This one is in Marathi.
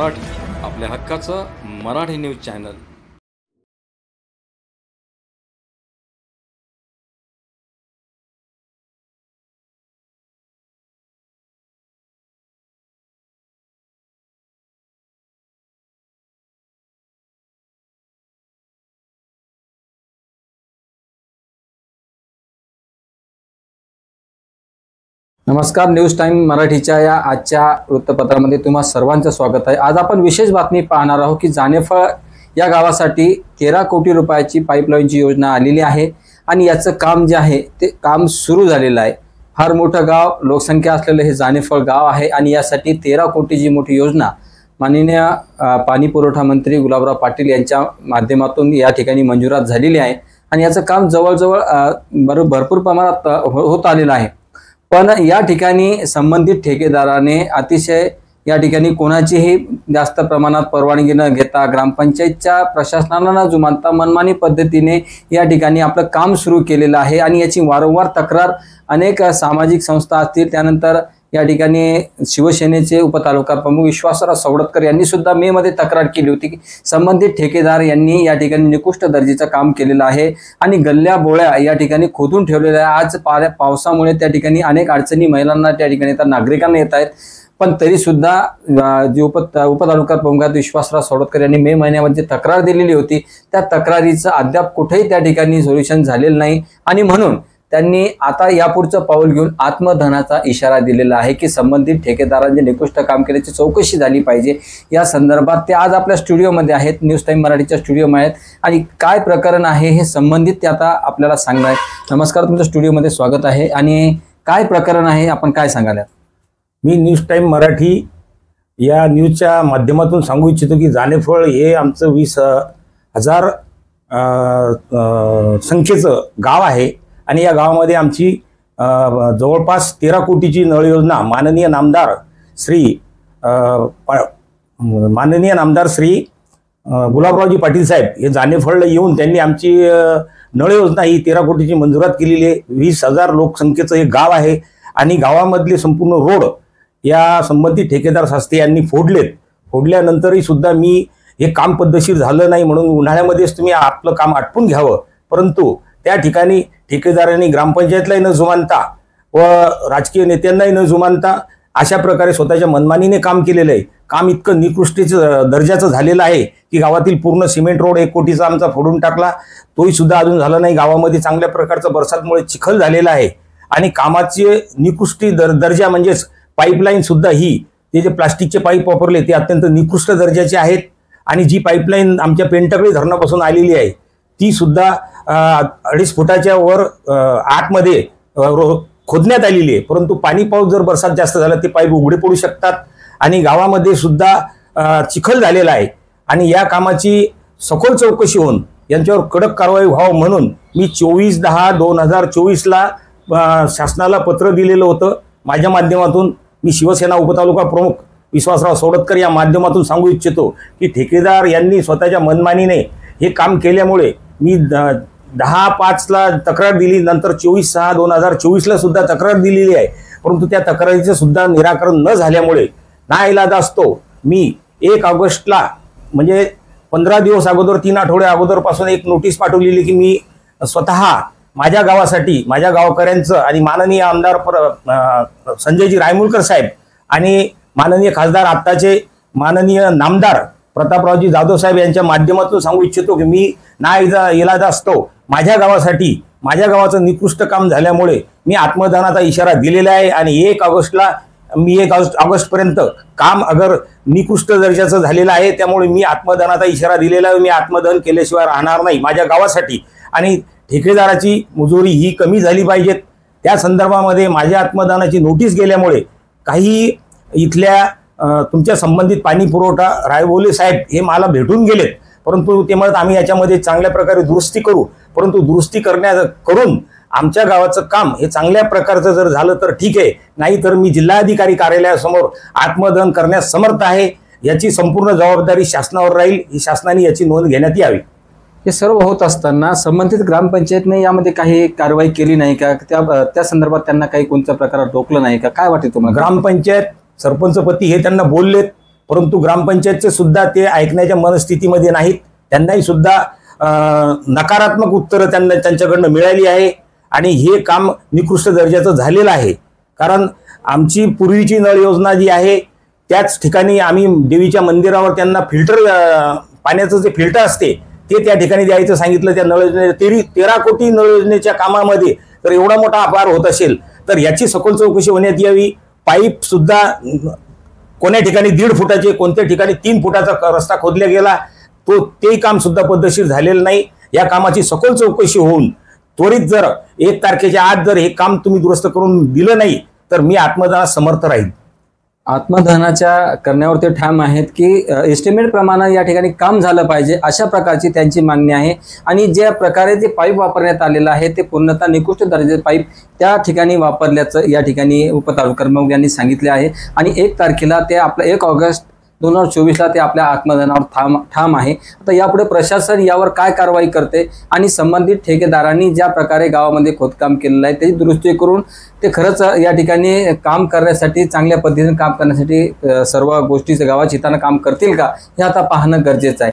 मराठी, आपल्या हक्काचं मराठी न्यूज चॅनल। नमस्कार, न्यूज टाइम मराठीच्या या आजच्या वृत्तपत्रामध्ये तुम्हा सर्वांचं स्वागत आहे। आज आपण विशेष बातमी पाहणार आहोत की जानेफळ या गावासाठी 13 कोटी रुपयाची पाईपलाईनची योजना आलेली आहे आणि याचं काम जे आहे ते काम सुरू झालेलं आहे। फार मोठं गाव, लोकसंख्या असलेलं हे जानेफळ गाव आहे आणि यासाठी 13 कोटीची मोठी योजना माननीय पाणी पुरवठा मंत्री गुलाबराव पाटील यांच्या माध्यमातून या ठिकाणी मंजुरात झालेली आहे आणि याचं काम जवळजवळ भरपूर प्रमाणात होत आलेलं आहे। पण या ठिकाणी संबंधित ठेकेदाराने अतिशय या ठिकाणी कोणाचीही जास्त प्रमाणात परवानगी न घेता ग्रामपंचायतच्या प्रशासनाला न जुमानता मनमानी पद्धतीने या ठिकाणी आपलं काम सुरू केलेलं आहे आणि याची वारंवार तक्रार अनेक सामाजिक संस्था असतील, त्यानंतर या ठिकाणी शिवसेनेचे उपतालुका प्रमुख विश्वासराव सवडतकर यांनी सुद्धा मे मध्ये तक्रार केली होती की संबंधित ठेकेदार यांनी या ठिकाणी निकृष्ट दर्जाचं काम केलेलं आहे आणि गल्ल्या बोळ्या या ठिकाणी खोदून ठेवलेल्या आहे। आज पावसामुळे त्या ठिकाणी अनेक अडचणी महिलांना त्या ठिकाणी तर नागरिकांना येत आहेत, पण तरी सुद्धा जे उपतालुका प्रमुख विश्वासराव सवडतकर यांनी मे महिन्यामध्ये तक्रार दिलेली होती, त्या तक्रारीचं अद्याप कुठेही त्या ठिकाणी सोल्युशन झालेलं नाही आणि म्हणून त्यांनी आता यापुढचं पाऊल घेऊन आत्मदहनाचा इशारा दिलेला आहे की संबंधित ठेकेदारांनी निकृष्ट काम केल्याची चौकशी झाली पाहिजे। या संदर्भात ते आज आपल्या स्टुडिओमध्ये आहेत, न्यूज टाइम मराठीच्या स्टुडिओमध्ये आहेत आणि काय प्रकरण आहे हे संबंधित ते आता आपल्याला सांगणार आहेत। नमस्कार, तुमच्या स्टुडिओमध्ये स्वागत आहे आणि काय प्रकरण आहे, आपण काय सांगाल? मी न्यूज टाइम मराठी या न्यूजच्या माध्यमातून सांगू इच्छितो की जानेफळ हे आमचं 20,000 संख्येचं गाव आहे आणि या गावामध्ये आमची जवळपास 13 कोटीची नळ योजना माननीय नामदार श्री गुलाबरावजी पाटील साहेब हे जानेफळला येऊन त्यांनी आमची नळ योजना ही 13 कोटीची मंजुरात केलेली आहे। 20,000 लोकसंख्येचं हे गाव आहे आणि गावामधले संपूर्ण रोड या संबंधित ठेकेदार संस्थे यांनी फोडल्यानंतरही सुद्धा मी हे काम पद्धतशीर झालं नाही म्हणून उन्हाळ्यामध्येच तुम्ही आपलं काम आटपून घ्यावं, परंतु त्या ठिकाणी ठेकेदारांनी ग्रामपंचायतलाही न जुमानता व राजकीय नेत्यांनाही न जुमानता अशा प्रकारे स्वतःच्या मनमानीने काम केलेलं आहे। काम इतकं निकृष्टीचं दर्जाचं झालेलं आहे की गावातील पूर्ण सिमेंट रोड 1 कोटीचा आमचा फोडून टाकला, तोही सुद्धा अजून झाला नाही। गावामध्ये चांगल्या प्रकारचं बरसातमुळे चिखल झालेला आहे आणि कामाचे निकृष्टी दर्जा म्हणजेच पाईपलाईन सुद्धा ही ते जे प्लास्टिकचे पाईप वापरले ते अत्यंत निकृष्ट दर्जाचे आहेत आणि जी पाईपलाईन आमच्या पेंटकळी धरणापासून आलेली आहे ती सुद्धा 2.5 फुटाच्या वर आतमध्ये खोदण्यात आलेली आहे, परंतु पाणी पाऊस जर बरसात जास्त झाला ते पाईप उघडे पडू शकतात आणि गावामध्ये सुद्धा चिखल झालेला आहे आणि या कामाची सखोल चौकशी होऊन यांच्यावर कडक कारवाई व्हावं म्हणून मी 24/10/2024 ला शासनाला पत्र दिलेलं होतं। माझ्या माध्यमातून मी शिवसेना उपतालुका प्रमुख विश्वासराव सवडतकर या माध्यमातून सांगू इच्छितो की ठेकेदार यांनी स्वतःच्या मनमानीने हे काम केल्यामुळे मी 10/5 ला तक्रार दिली, नंतर 24/6/2024 ला सुद्धा तक्रार दिलेली आहे, परंतु त्या तक्रारीचं सुद्धा निराकरण न झाल्यामुळे नाईलाज असतो मी 1 ऑगस्टला म्हणजे 15 दिवस अगोदर 3 आठवडे अगोदरपासून एक नोटीस पाठवलेली की मी स्वतः माझ्या गावासाठी माझ्या गावकऱ्यांचं आणि माननीय आमदार संजयजी रायमुलकर साहेब आणि माननीय खासदार आत्ताचे माननीय नामदार प्रतापरावजी जाधव साहेब यांच्या माध्यमातून सांगू इच्छितो की मी नाईलाज असतो माझ्या गावासाठी माझ्या गावाचं निकृष्ट काम झाल्यामुळे मी आत्मदहनाचा इशारा दिलेला आहे आणि 1 ऑगस्टपर्यंत काम अगर निकृष्ट दर्जाचं झालेलं आहे, त्यामुळे मी आत्मदहनाचा इशारा दिलेला आहे। मी आत्मदहन केल्याशिवाय राहणार नाही माझ्या गावासाठी आणि ठेकेदाराची मुजोरी ही कमी झाली पाहिजेत। त्या संदर्भामध्ये माझ्या आत्मदहनाची नोटीस गेल्यामुळे काही इथल्या तुमच्या संबंधित पाणी पुरवठा रायबोले साहेब हे मला भेटून गेलेत, परंतु ते म्हणत आम्ही याच्यामध्ये चांगल्या प्रकारे दुरुस्ती करू, परंतु दुरुस्ती करून आमच्या गावाचं काम हे चांगल्या प्रकारचं जर झालं तर ठीक आहे, नाहीतर मी जिल्हाधिकारी कार्यालयासमोर आत्मदहन करण्यास समर्थ आहे। याची संपूर्ण जबाबदारी शासनावर राहील, ही शासनाने याची नोंद घेण्यात यावी। हे सर्व होत असताना संबंधित ग्रामपंचायतने यामध्ये काही कारवाई केली नाही का? त्या संदर्भात त्यांना काही कोणत्या प्रकारात रोखलं नाही का? काय वाटते तुम्हाला? ग्रामपंचायत सरपंचपती हे त्यांना बोललेत, परंतु ग्रामपंचायतचे सुद्धा ते ऐकण्याच्या मनस्थितीमध्ये नाहीत. त्यांनाही सुद्धा नकारात्मक उत्तरं त्यांच्याकडनं मिळाली आहे आणि हे काम निकृष्ट दर्जाचं झालेलं आहे. कारण आमची पूर्वीची नळ योजना जी आहे त्याच ठिकाणी आम्ही देवीच्या मंदिरावर त्यांना पाण्याचं जे फिल्टर असते ते त्या ठिकाणी द्यायचं सांगितलं. त्या नळ योजने 13 कोटी नळ योजनेच्या कामामध्ये जर एवढा मोठा अपहार होत असेल तर याची सखोल चौकशी होण्यात यावी. पाईप सुद्धा कोण्या ठिकाणी 1.5 फुटाचे, कोणत्या ठिकाणी 3 फुटाचा रस्ता खोदला गेला, तेही काम सुद्धा पद्धतशीर झालेलं नाही. या कामाची सखोल चौकशी होऊन त्वरित जर 1 तारखेच्या आत जर हे काम तुम्ही दुरुस्त करून दिलं नाही तर मी आत्मदहनास समर्थ राहील. आत्मदहनाच्या करण्यावर ते ठाम आहेत की एस्टिमेट प्रमाणे या ठिकाणी काम झालं पाहिजे, अशा प्रकारची त्यांची मागणी आहे. आणि ज्या प्रकारे ते पाईप वापरण्यात आलेलं आहे ते पूर्णतः निकृष्ट दर्जाचे पाईप त्या ठिकाणी वापरल्याचं या ठिकाणी उपतालुकाप्रमुख यांनी सांगितले आहे. आणि 1 तारखेला ते आपलं 1 ऑगस्ट 2024ला ते आपल्या आत्मदहनावर ठाम आहे. आता यापुढे प्रशासन यावर काय कारवाई करते आणि संबंधित ठेकेदारांनी ज्या प्रकारे गावामध्ये खोदकाम केलेलं आहे त्याची दुरुस्ती करून ते खरंच या ठिकाणी काम करण्यासाठी, चांगल्या पद्धतीने काम करण्यासाठी सर्व गोष्टी गावाच्या हितानं काम करतील का हे आता पाहणं गरजेचं आहे.